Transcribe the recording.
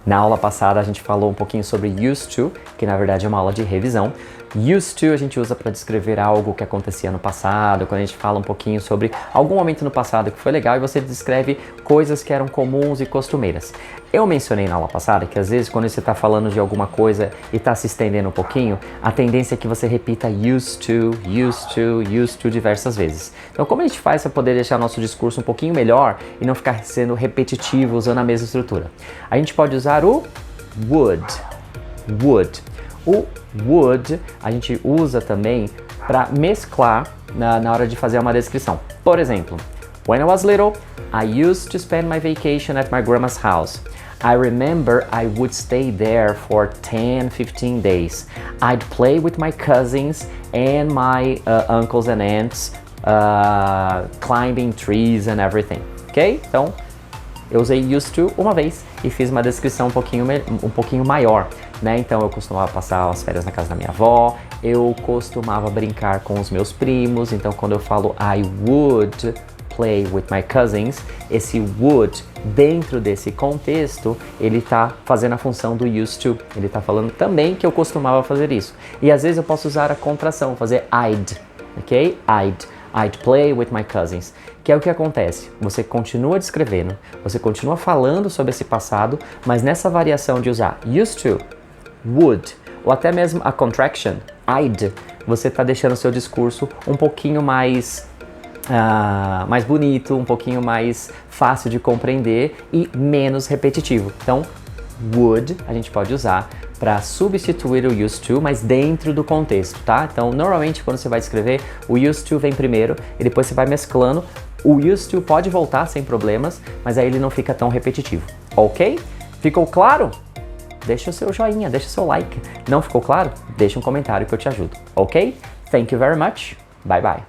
Na aula passada a gente falou um pouquinho sobre used to, que na verdade é uma aula de revisão. Used to a gente usa para descrever algo que acontecia no passado, quando a gente fala um pouquinho sobre algum momento no passado que foi legal e você descreve coisas que eram comuns e costumeiras. Eu mencionei na aula passada que às vezes quando você está falando de alguma coisa e está se estendendo um pouquinho, a tendência é que você repita used to diversas vezes. Então como a gente faz para poder deixar nosso discurso um pouquinho melhor e não ficar sendo repetitivo usando a mesma estrutura? A gente pode usar o would. O would a gente usa também para mesclar na hora de fazer uma descrição. Por exemplo, when I was little, I used to spend my vacation at my grandma's house. I remember I would stay there for 10, 15 days. I'd play with my cousins and my uncles and aunts, climbing trees and everything. Ok? Então, eu usei used to uma vez e fiz uma descrição um pouquinho maior, né? Então eu costumava passar as férias na casa da minha avó, eu costumava brincar com os meus primos, então quando eu falo I would play with my cousins, esse would, dentro desse contexto, ele tá fazendo a função do used to, ele tá falando também que eu costumava fazer isso. E às vezes eu posso usar a contração, fazer I'd, ok? I'd play with my cousins, que é o que acontece, você continua descrevendo, você continua falando sobre esse passado, mas nessa variação de usar used to, would, ou até mesmo a contraction, I'd, você está deixando o seu discurso um pouquinho mais bonito, um pouquinho mais fácil de compreender e menos repetitivo. Então, would a gente pode usar para substituir o used to, mas dentro do contexto, tá? Então, normalmente quando você vai escrever, o used to vem primeiro e depois você vai mesclando. O used to pode voltar sem problemas, mas aí ele não fica tão repetitivo, ok? Ficou claro? Deixa o seu joinha, deixa o seu like. Não ficou claro? Deixa um comentário que eu te ajudo, ok? Thank you very much. Bye bye.